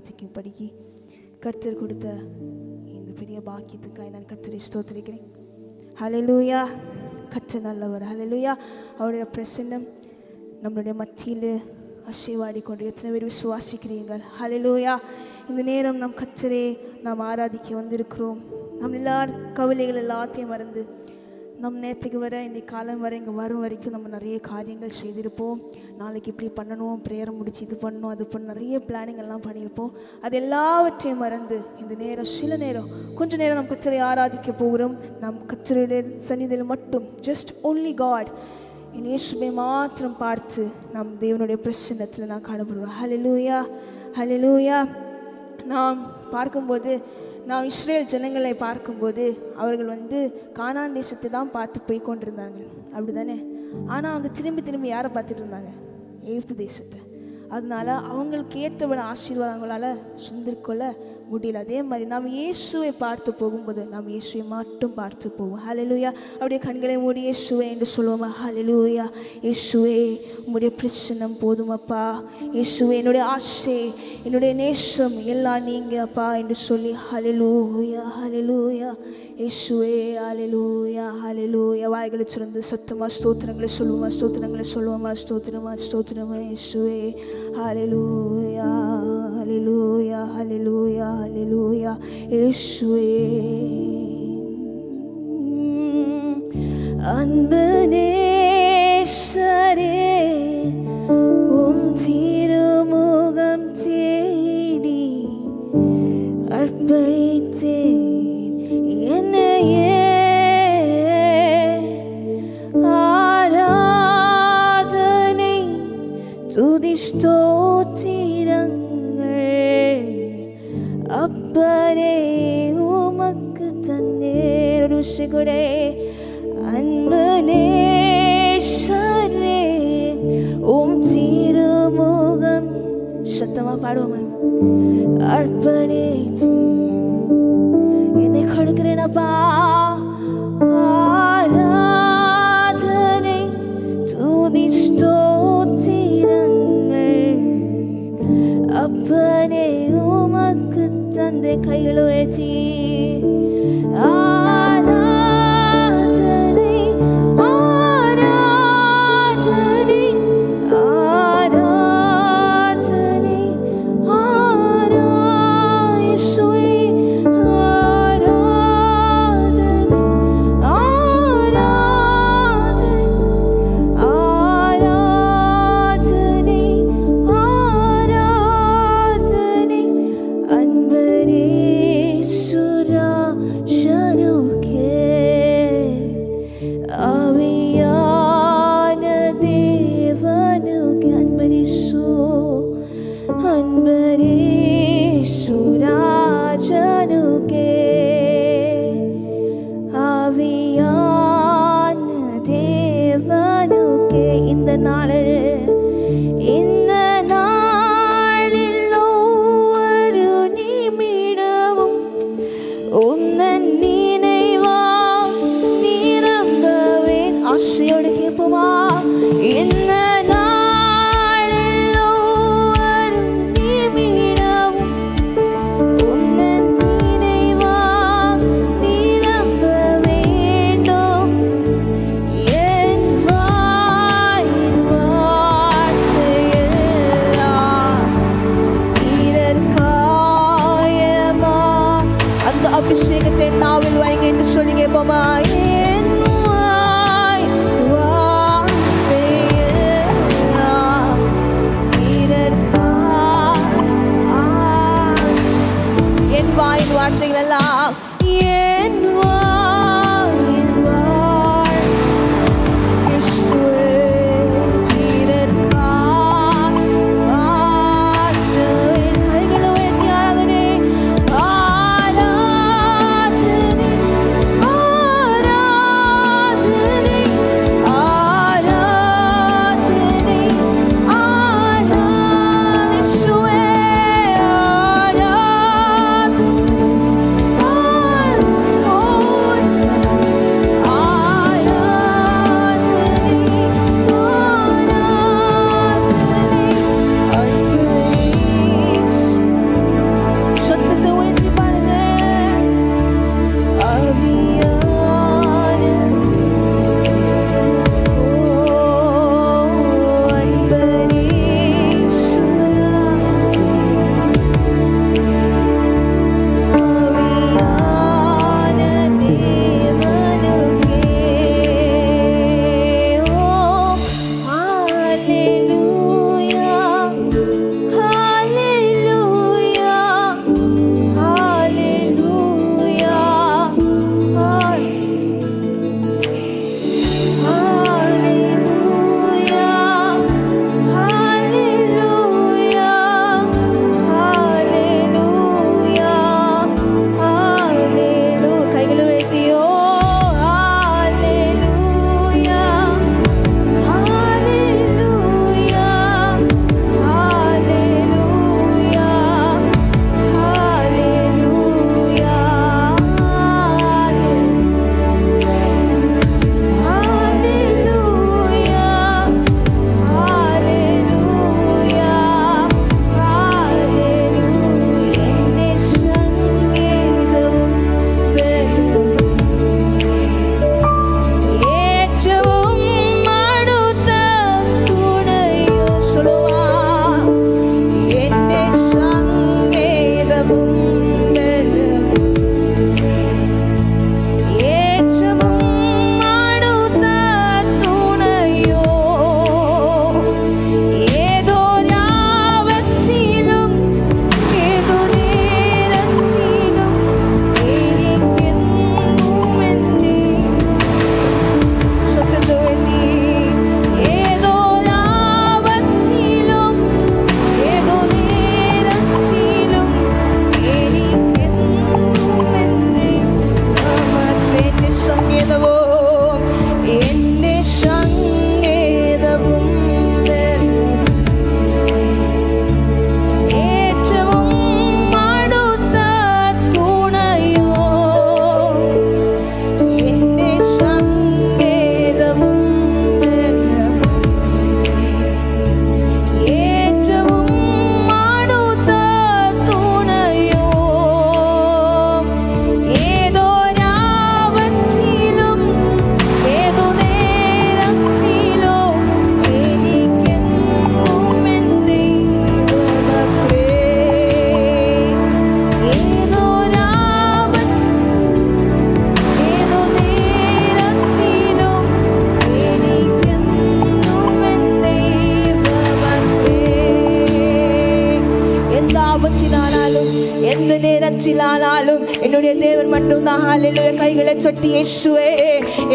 ஆராதிக்கும்படிக்கு கர்த்தர் கொடுத்த இந்த பெரிய பாக்கியத்துக்காக நான் கர்த்தரை ஸ்தோத்திரிக்கிறேன். ஹல்லேலூயா. கர்த்தர் நல்லவர். ஹல்லேலூயா. அவருடைய பிரசன்னம் நம்மளுடைய மத்தியில் அசைவாடி கொண்டு எத்தனை பேர் விசுவாசிக்கிறீர்கள்? ஹல்லேலூயா. இந்த நேரம் நம் கர்த்தரை நாம் ஆராதிக்க வந்திருக்கிறோம். நம் எல்லாரும் கவலைகள் எல்லாத்தையும் மறந்து நம் நேரத்துக்கு வர இன்றைக்கு காலம் வர இங்கே வரும் வரைக்கும் நம்ம நிறைய காரியங்கள் செய்திருப்போம். நாளைக்கு இப்படி பண்ணணும், ப்ரேயர் முடிச்சு இது பண்ணணும் அது பண்ண நிறைய பிளானிங் எல்லாம் பண்ணியிருப்போம். அது எல்லாவற்றையும் மறந்து இந்த நேரம் சில நேரம் கொஞ்ச நேரம் நம் கர்த்தரை ஆராதிக்க போகிறோம். நம் கர்த்தருடைய சந்நிதியில் மட்டும் ஜஸ்ட் ஒன்லி காட் என் இயேசுவை மாத்திரம் பார்த்து நம் தேவனுடைய பிரசன்னத்தில் நான் காணப்படுவோம். ஹல்லேலூயா. ஹல்லேலூயா. நாம் பார்க்கும்போது நாம் இஸ்ரேல் ஜனங்களை பார்க்கும்போது அவர்கள் கானான் தேசத்தை தான் பார்த்து போய் கொண்டிருந்தாங்க, அப்படி தானே? ஆனால் அவங்க திரும்பி திரும்பி யாரை பார்த்துட்டு இருந்தாங்க? எகிப்து தேசத்தை. அதனால அவங்களுக்கு ஏற்றவன ஆசீர்வாதங்களால் சுந்தரிக்கொள்ள முடியல. அதே மாதிரி நாம் இயேசுவை பார்த்து போகும்போது நாம் இயேசுவை மட்டும் பார்த்து போவோம். ஹல்லேலூயா. அப்படியே கண்களை மூடி இயேசுவே என்று சொல்லுவோமா? ஹல்லேலூயா. இயேசுவே உம்முடைய பிரசன்னம் போதுமப்பா. இயேசுவே என்னுடைய ஆசை என்னுடைய நேசம் எல்லாம் நீங்க அப்பா என்று சொல்லி ஹல்லேலூயா. ஹல்லேலூயா. இயேசுவே ஹல்லேலூயா. ஹல்லேலூயா. வாய்களை திறந்து சத்தமா ஸ்தோத்திரங்களை சொல்லுவோமா? ஸ்தோத்திரங்களை சொல்லுவோமா? ஸ்தோத்திரமா ஸ்தோத்திரமா இயேசுவே. ஹல்லேலூயா. ஹல்லேலூயா. ஹல்லேலூயா. ஹல்லேலூயா. இயேசுவே. அன்பு நேசரே உம் திருமுகம் தேடி அர்ப்பணித்தேன் என்னையே. ஆராதனை துதி ஸ்தோத்திரங்கள் அப்பனே உமக்கு தந்தேன். ருஷிகுடே அன்பு நேசரே உம் திருமுகம் சத்தமா பாடுவோம். அர்ப்பணித்து என்னை கொடுக்கிறேனப்பா. ஆராதனை துதி ஸ்தோத்திரங்கள் அப்பனே உமக்கு தந்தை. கைகளை உயர்த்தி ஆராதனை ஆராதனை ஆராதனை ஆராயிசுவே. ஆராதனை ஆராதனை ஆராதனை ஆராதனை அன்பரே சுராஜனுக்கே. ஆவியான தேவனுக்கே அன்பரிசு அன்பரே சுராஜனுக்கே. ஆவியான தேவனுக்கே. இந்த நாளில் ஒவ்வொரு நிமிடமும் உன்னன் நினைவா நிரம்பவேன். ஆசையோடு கேட்போமா? இந்த நாளில் ஒவ்வொரு நிமிடமும் உன்னன் நினைவா நிரம்ப வேண்டும். என் வாயின் வார்த்தையெல்லாம் இதற்காயமா. அந்த அபிஷேகத்தை நாவில் வைங்க என்று சொல்லி கேட்போமா? என் வாய் வார்த்தையெல்லாம் என் வாயின் வார்த்தைகள் எல்லாம் என் வாயின் இயேசுவே இதற்காய் மாற்றுவேன். கைகளை உயர்த்தி ஆராதனை ஆராதனை ஆராதனை ஆராதனை ஆராயிசுவே. ஆராதனை நேரத்திலானாலும் எந்த நேரத்திலானாலும் என்னுடைய தேவன் மட்டும்தான். ஹல்லேலூயா. கைகளை சொட்டி இயேசுவே,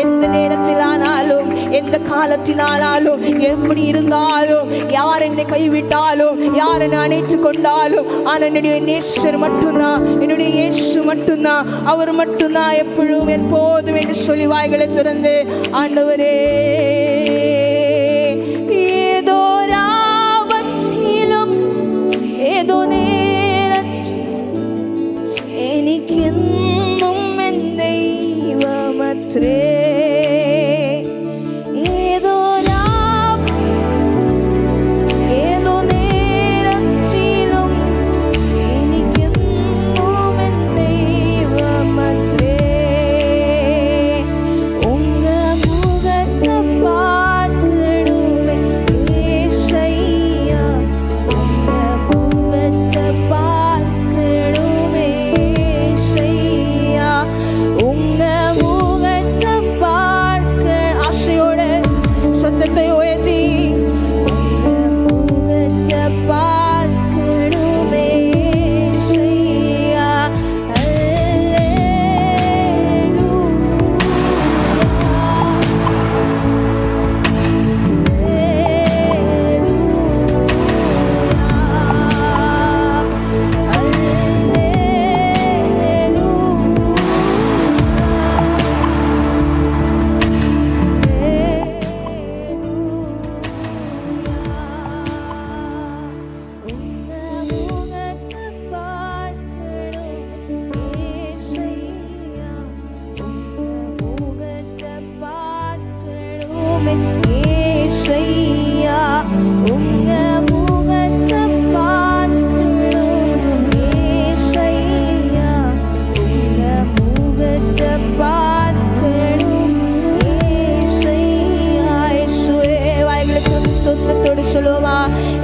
எந்த நேரத்திலானாலும் எந்த காலத்தினாலும் எப்படி இருந்தாலும் யார் என்னை கைவிட்டாலும் யார் என்னை அணைத்து கொண்டாலும் ஆனால் என்னுடைய நேசர் மட்டும்தான், என்னுடைய இயேசு மட்டும்தான், அவர் மட்டும்தான் எப்பொழுதும் எப்போதும் என்று சொல்லி வாய்களை திறந்து ஆண்டவரே ஏதோ ராவற்றிலும் ஏதோ நேரத்தில் എനിക്കെന്നും എൻ ദൈവമത്രേ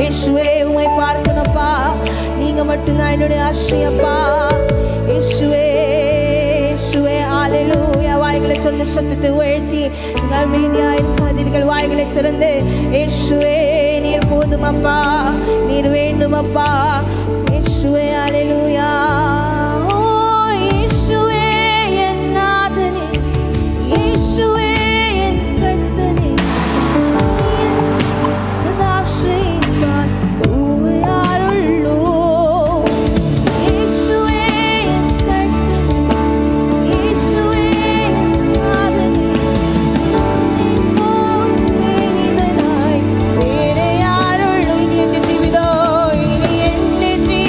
இயேசுவே உம்மை பார்க்கணும்ப்பா, நீங்க மட்டும்தான் என்னுடைய ஆசையப்பா. இயேசுவே இயேசுவே ஹல்லேலூயா. வாய்களை சொந்த சத்தத்தை உயர்த்தி நீங்கள் அமைதியாய் இருக்காதீர்கள். வாய்களை திறந்து இயேசுவே நீர் போதுமப்பா, நீர் வேண்டுமப்பா. இயேசுவே ஹல்லேலூயா. ஓ இயேசுவே என் நாதனே, இயேசுவே என் கர்த்தனே, Energy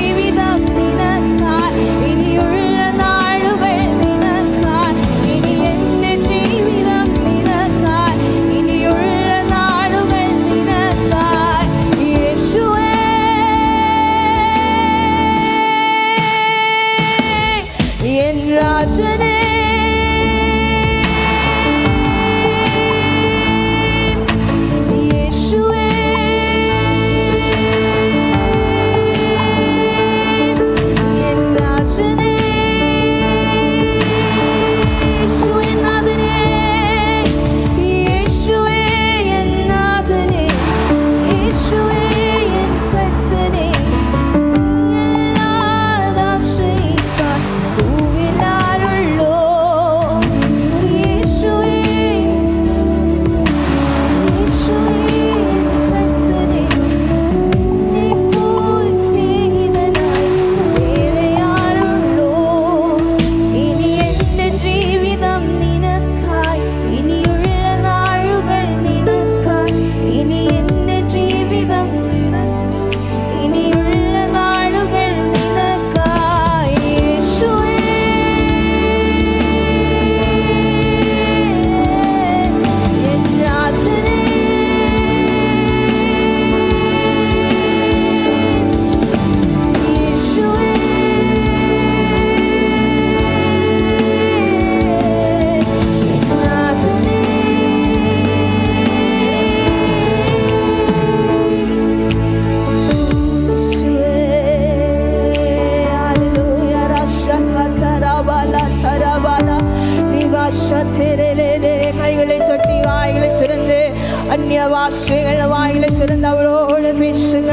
அந்நிய வாசைகள் வாயில திறந்து அவரோடு பேசுங்க,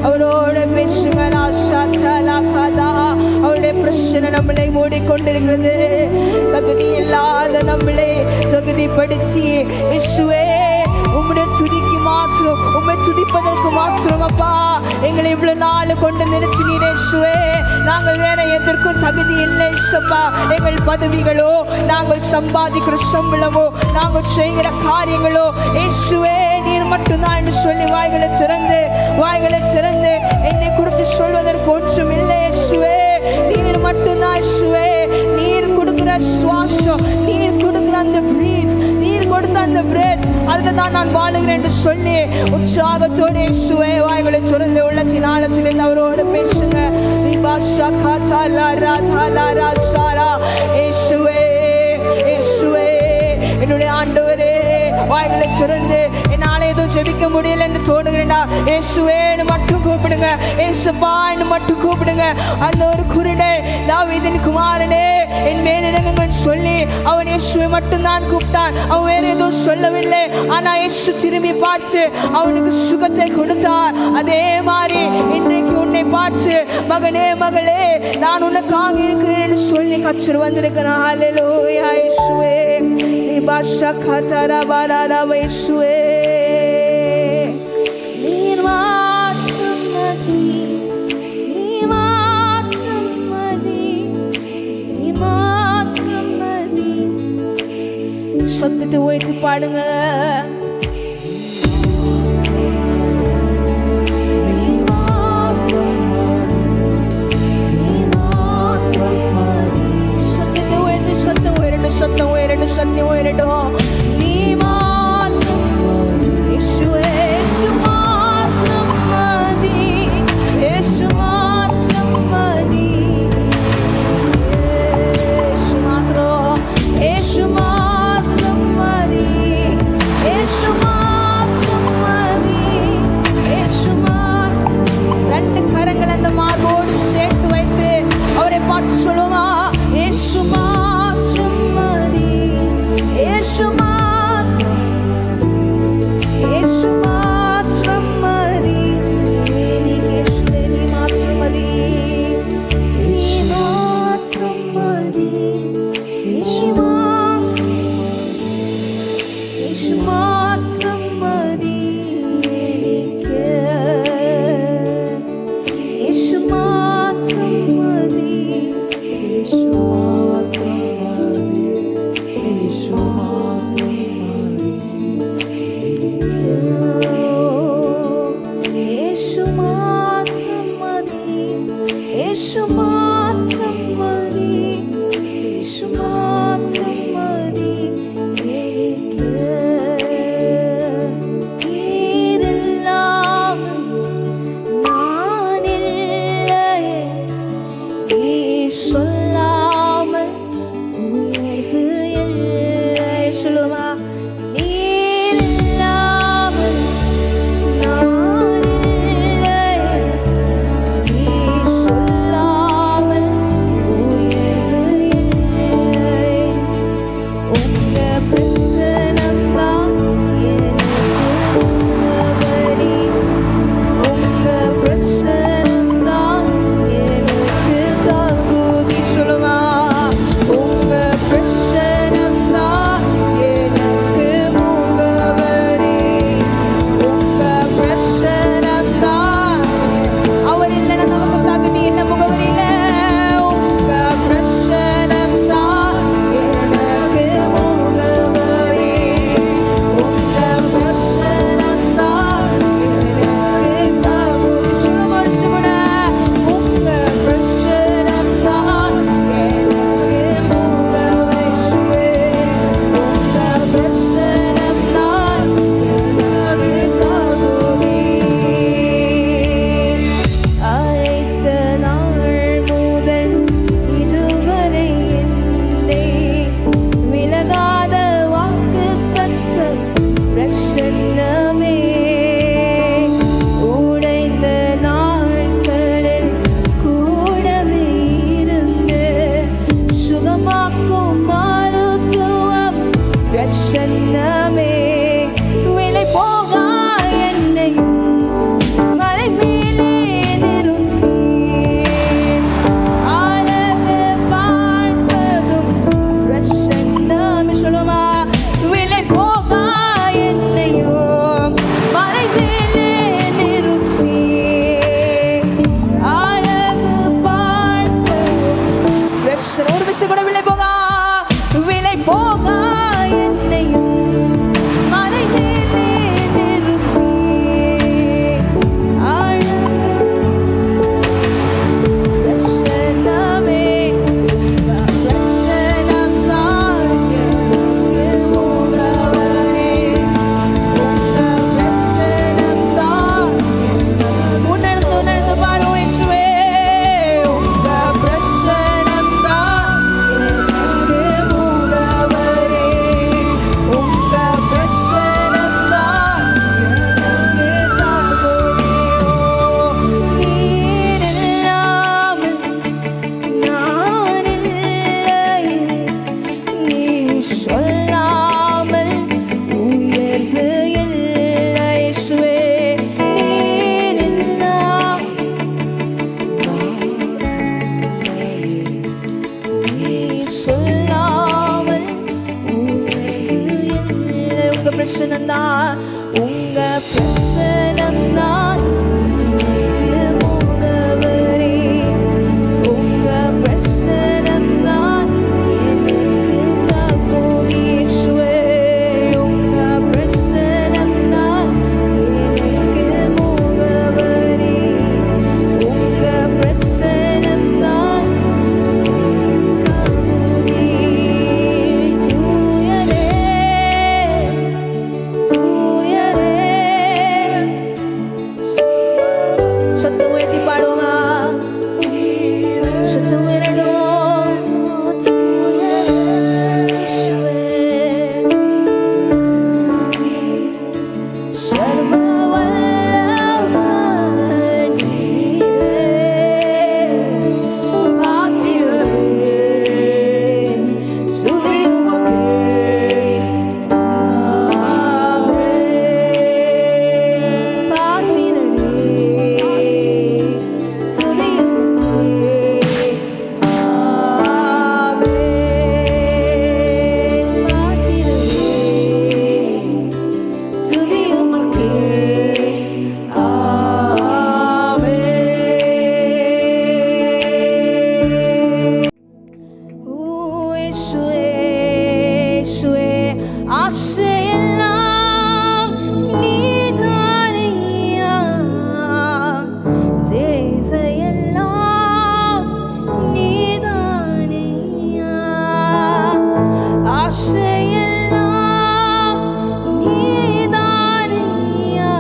அவரோடு பேசுங்க. அவருடைய பிரச்சனை நம்மளை மூடிக்கொண்டிருக்கிறது. தகுதி இல்லாத நம்மளை தகுதிப்படுத்தி இயேசுவே உம்முடைய துதிக்கு மாத்திரம், உம்மை துதிப்பதற்கு மாத்திரம் அப்பா எங்களை இவ்வளவு நாள் கொண்டு நிறுத்தி நீர் இயேசுவே. நாங்கள் வேற எதற்கும் தகுதி இல்லை இயேசுப்பா. எங்கள் பதவிகளோ, நாங்கள் சம்பாதிக்கிற சம்பளமோ, நாங்கள் செய்கிற காரியங்களோ இயேசுவே நீர் மட்டும்தான் என்று சொல்லி வாய்களை திறந்து என்னை குறித்து சொல்வதற்கு ஒன்றும் இல்லை இயேசுவே. நீர் மட்டும்தான் இயேசுவே. நீர் கொடுக்கிற சுவாசம், நீர் கொடுக்கிற அந்த பிரீத், நீர் கொடுத்த அந்த பிரெத், அதுல தான் நான் வாழுகிறேன் என்று சொல்லி உற்சாகத்தோடு இயேசுவே வாய்களை திறந்து உள்ளத்தின் ஆழத்திலிருந்து அவரோடு பேசுங்க. என்னுடைய ஆண்டவரே வாய்களை திறந்து என்னால எதுவும் ஜெபிக்க முடியல என்று தோணுகிறேன்டா இயேசுவேன்னு மட்டும் கூப்பிடுங்க, இயேசுப்பான்னு மட்டும் கூப்பிடுங்க. அந்த ஒரு குருடை தாவீதின் குமாரனே என் மேல் இறங்குங்கன்னு சொல்லி அவன் இயேசுவை மட்டும்தான் கூப்பிட்டான். அவன் வேற எதுவும் சொல்லவில்லை. ஆனா இயேசு திரும்பி பார்த்து அவனுக்கு சுகத்தை கொடுத்தார். அதே மாதிரி இன்றைக்கு உன்னை பார்த்து மகனே மகளே நான் உனக்காக இருக்கிறேன்னு சொல்லி கர்த்தர் வந்திருக்கிறான். ஹல்லேலூயா இயேசுவே. பாஷா கதரா பாலாரா இயேசுவே. நீர் மாற்றும் மதி, நீர் மாற்றும் மதி, நீர் மாற்றும் மதி. சத்தத்தை உயர்த்தி பாடுங்க. சத்தம் உயரட்டும். நீ மாற்றும் இயேசுவே, இயேசு மாற்றும் மதி, இயேசு மாற்றும் மதி, இயேசு மாற்றும், இயேசு மாற்றும் மதி, இயேசு மாற்றும் மதி, இயேசு மாற்றும். ரெண்டு கரங்கள் அந்த மார்போடு சேர்த்து வைத்து அவரை பார்த்து சொல்லுமா, இயேசு மாற்றும் மதி, இயேசு மாற்றும், இயேசு மாற்றும் மதி, நீ கேஷே நீ மாற்றும் மதி, நீ மாற்றும் மதி, நீ மாற்றும், இயேசு மாற்றும் மதி, இயேசு மாற்றும் மதி, இயேசு பிரசனம் தான், உங்க பிரசனம் தான் முகவரி, உங்க பிரசனம் தான் எனக்கு தகுதி. இயேசுவே, உங்க பிரசனம் தான் எனக்கு முகவரி, உங்க பிரசனம் தான் தகுதி. தூயரே, தூயரே, சத்தம் உயர்த்தி பாடுவோமா? சத்தம் உயரட்டும். தூயரே, சர்வ வல்லவர் நீரே, பாத்திரரே, துதி உமக்கே. ஆமென். பாத்திரரே, துதி உமக்கே. ஆமென். பாத்திரரே, துதி உமக்கே. ஆமென். இயேசுவே, இயேசுவே, ஆசையெல்லாம் நீதானையா, தேவையெல்லாம் நீதானையா, ஆசையெல்லாம் நீதானையா,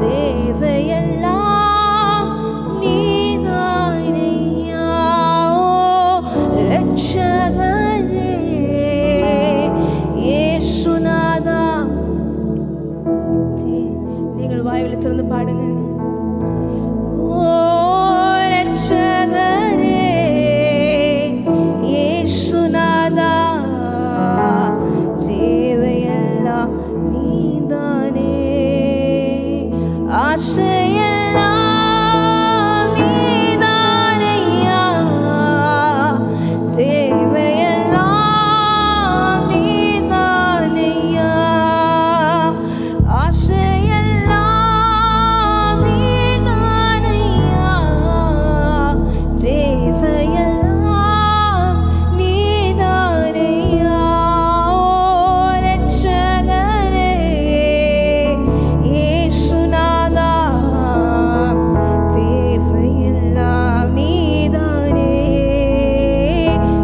தேவையெல்லாம் நீதானையா. ரட்சகரே, இயேசுநாதா. நீங்கள் வாயில திறந்து பாடுங்க. ஓ ரட்சகரே, இயேசுநாதா, தேவையெல்லாம் நீதானே, ஆசையெல்லாம் நீதானையா, தேவையெல்லாம் நீதானையா, ஆசையெல்லாம் நீதானையா, தேவையெல்லாம் நீதானையா. ஓ ரட்சகரே, இயேசுநாதா, தேவையெல்லாம் நீதானே,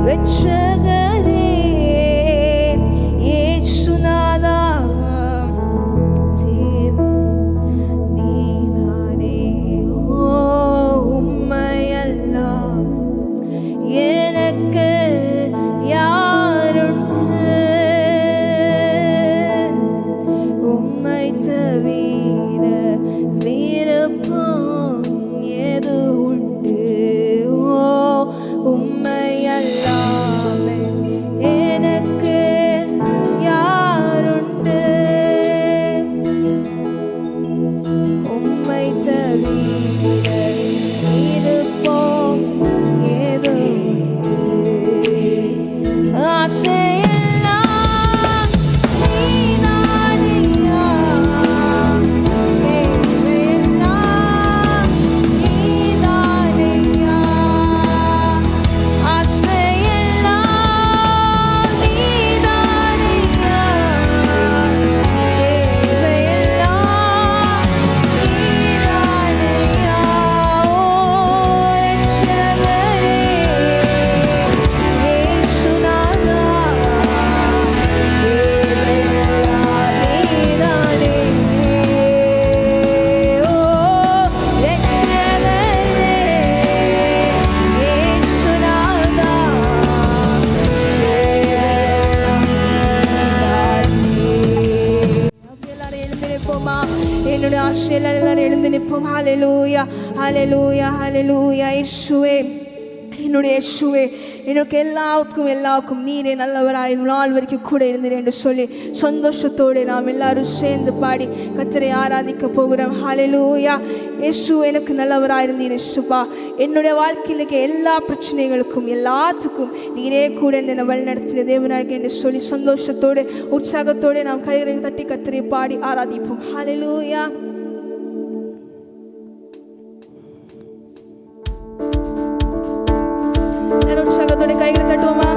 ரட்சகரே, இயேசுநாதா, நீதானே. ஓ உம்மையெல்லாம் எனக்கு யாருண்டு, உம்மை தவிர விருப்பம் எது உண்டு? ஓ உம்மையல்லாமே எனக்கு யாருண்டு, உம்மை தவிர விருப்பம் எது உண்டு? ஆசையெல்லாம் நீதானையா, தேவையெல்லாம் நீதானையா, ஆசையெல்லாம் நீதானையா, தேவையெல்லாம் நீதானையா. ஓ ரட்சகரே, இயேசுநாதா, தேவையெல்லாம் நீதானே. ஓ ரட்சகரே, இயேசுநாதா, எல்லாரும் எழுந்து நிற்போமா? என்னுடைய ஆசையில் எல்லாரும் எழுந்து நிற்போம். ஹல்லேலூயா, ஹல்லேலூயா, ஹல்லேலூயா. இயேசுவே, என்னுடைய இயேசுவே, எனக்கு எல்லாருக்கும் நீரே நல்லவராய் நாள் வரைக்கும் கூட இருந்தீர் என்று சொல்லி சந்தோஷத்தோடு நாம் எல்லாரும் சேர்ந்து பாடி கர்த்தரை ஆராதிக்க போகிறோம். ஹல்லேலூயா. இயேசு எனக்கு நல்லவராய் இருந்தீர் இயேசுப்பா. என்னுடைய வாழ்க்கையில் இருக்க எல்லா பிரச்சனைகளுக்கும் எல்லாத்துக்கும் நீரே கூட என்னை வழிநடத்தின தேவனாக என்று சொல்லி சந்தோஷத்தோடு உற்சாகத்தோடு நாம் கைகளை தட்டி கர்த்தரை பாடி ஆராதிப்போம். ஹல்லேலூயா. உற்சாகத்தோட கைகளை தட்டுவோமா?